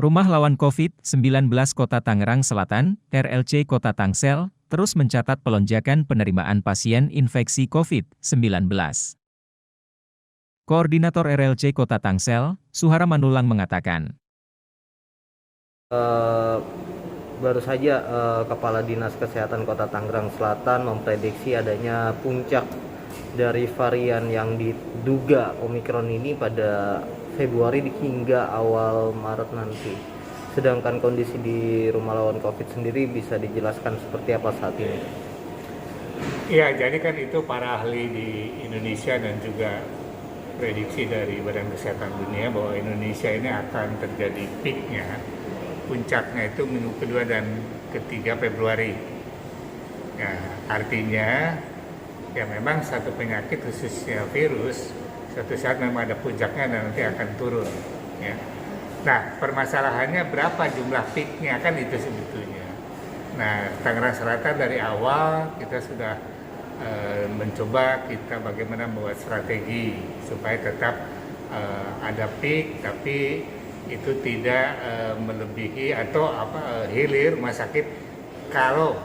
Rumah Lawan COVID-19 Kota Tangerang Selatan, RLC Kota Tangsel, terus mencatat pelonjakan penerimaan pasien infeksi COVID-19. Koordinator RLC Kota Tangsel, Suhara Manulang mengatakan, baru saja Kepala Dinas Kesehatan Kota Tangerang Selatan memprediksi adanya puncak dari varian yang diduga Omikron ini pada Februari hingga awal Maret nanti. Sedangkan kondisi di Rumah Lawan COVID sendiri bisa dijelaskan seperti apa saat ini? Ya, jadi kan itu para ahli di Indonesia dan juga prediksi dari Badan Kesehatan Dunia bahwa Indonesia ini akan terjadi peaknya, puncaknya itu minggu kedua dan ketiga Februari. Ya, artinya ya memang satu penyakit khususnya virus suatu saat memang ada puncaknya dan nanti akan turun. Ya. Nah, permasalahannya berapa jumlah peaknya kan itu sebetulnya. Nah, Tangerang Selatan dari awal kita sudah mencoba kita bagaimana membuat strategi supaya tetap ada peak tapi itu tidak melebihi atau hilir rumah sakit kalau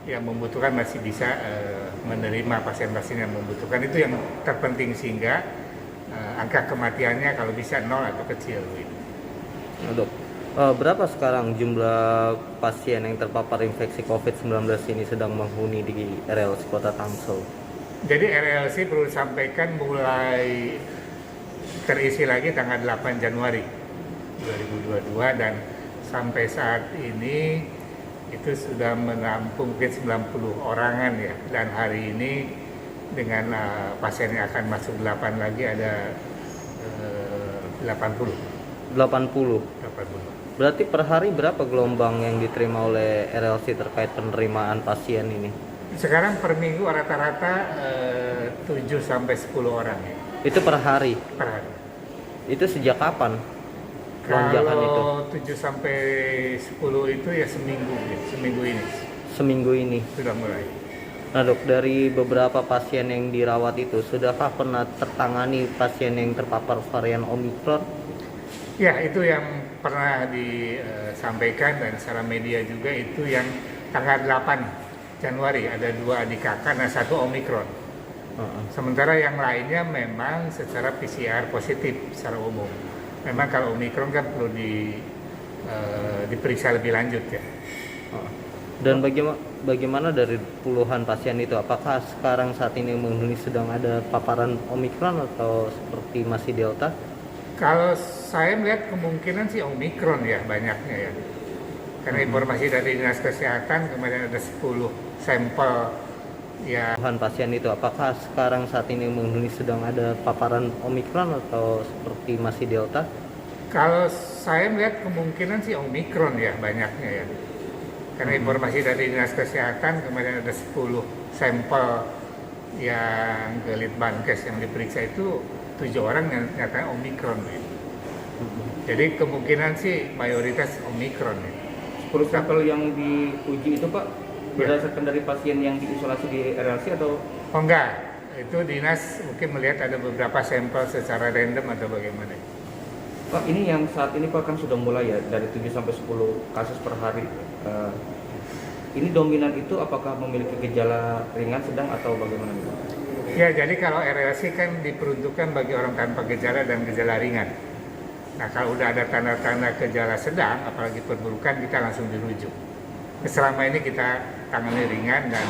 yang membutuhkan masih bisa menerima pasien-pasien yang membutuhkan. Itu yang terpenting sehingga angka kematiannya kalau bisa nol atau kecil. Dok, berapa sekarang jumlah pasien yang terpapar infeksi COVID-19 ini sedang menghuni di RLC Kota Tangsel? Jadi RLC perlu sampaikan mulai terisi lagi tanggal 8 Januari 2022 dan sampai saat ini itu sudah menampung mungkin 90 orangan ya, dan hari ini dengan pasien yang akan masuk 8 lagi ada 80. Berarti per hari berapa gelombang yang diterima oleh RLC terkait penerimaan pasien ini? Sekarang per minggu rata-rata 7 sampai 10 orang ya. Itu per hari? Per hari. Itu sejak kapan? Lonjakan itu? Kalau 7 sampai 10 itu ya seminggu ini. Seminggu ini? Sudah mulai. Nah dok, dari beberapa pasien yang dirawat itu, sudahkah pernah tertangani pasien yang terpapar varian Omikron? Ya, itu yang pernah disampaikan dan secara media juga itu yang tanggal 8 Januari ada 2 adik kakak, nah 1 Omikron. Sementara yang lainnya memang secara PCR positif secara umum. Memang kalau Omikron kan perlu diperiksa lebih lanjut ya. Dan bagaimana dari puluhan pasien itu? Apakah sekarang saat ini menghuni sedang ada paparan Omikron atau seperti masih Delta? Kalau saya melihat kemungkinan sih Omikron ya banyaknya ya. Karena informasi dari Dinas Kesehatan kemarin ada 10 sampel ya. Puluhan pasien itu apakah sekarang saat ini menghuni sedang ada paparan Omikron atau seperti masih Delta? Kalau saya melihat kemungkinan sih Omikron ya banyaknya ya. Karena informasi dari Dinas Kesehatan kemarin ada 10 sampel yang ke Litbangkes yang diperiksa itu 7 orang yang nyatanya Omikron ya. Jadi kemungkinan sih mayoritas Omikron ya. 10 sampel yang diuji itu Pak berdasarkan dari pasien yang diisolasi di RLC atau? Oh enggak, itu dinas mungkin melihat ada beberapa sampel secara random atau bagaimana. Pak, ini yang saat ini Pak kan sudah mulai ya dari 7 sampai 10 kasus per hari. Ini dominan itu apakah memiliki gejala ringan, sedang atau bagaimana? Ya, jadi kalau RLC kan diperuntukkan bagi orang tanpa gejala dan gejala ringan. Nah, kalau udah ada tanda-tanda gejala sedang, apalagi perburukan, kita langsung dirujuk. Selama ini kita tangani ringan dan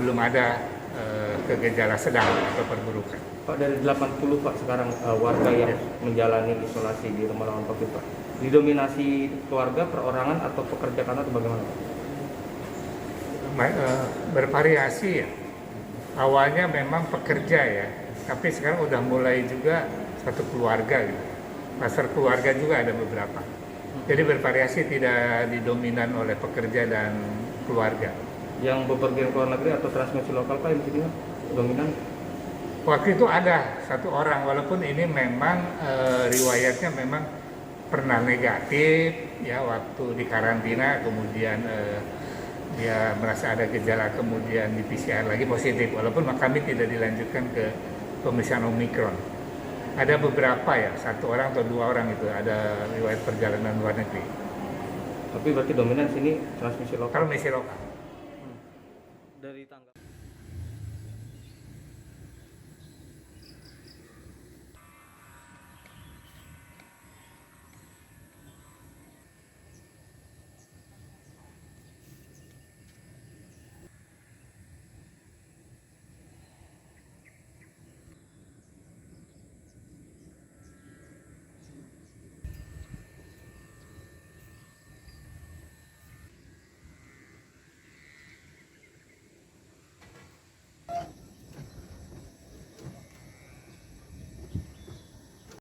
belum ada gejala sedang atau perburukan. Pak, dari 80 Pak sekarang warga yang menjalani isolasi di Rumah Lawan COVID Pak, didominasi keluarga, perorangan atau pekerja kantor atau bagaimana Pak? Bervariasi ya. Awalnya memang pekerja ya, tapi sekarang udah mulai juga satu keluarga gitu. Kluster keluarga juga ada beberapa. Jadi bervariasi, tidak didominan oleh pekerja dan keluarga. Yang bepergian ke luar negeri atau transmisi lokal Pak yang di sini dominan? Waktu itu ada 1 orang, walaupun ini memang riwayatnya memang pernah negatif ya waktu di karantina, kemudian dia merasa ada gejala, kemudian di PCR lagi positif, walaupun kami tidak dilanjutkan ke pemeriksaan Omikron. Ada beberapa ya, 1 orang atau 2 orang itu ada riwayat perjalanan luar negeri. Tapi berarti dominan sini transmisi lokal. Kalau misi lokal. Dari tanggal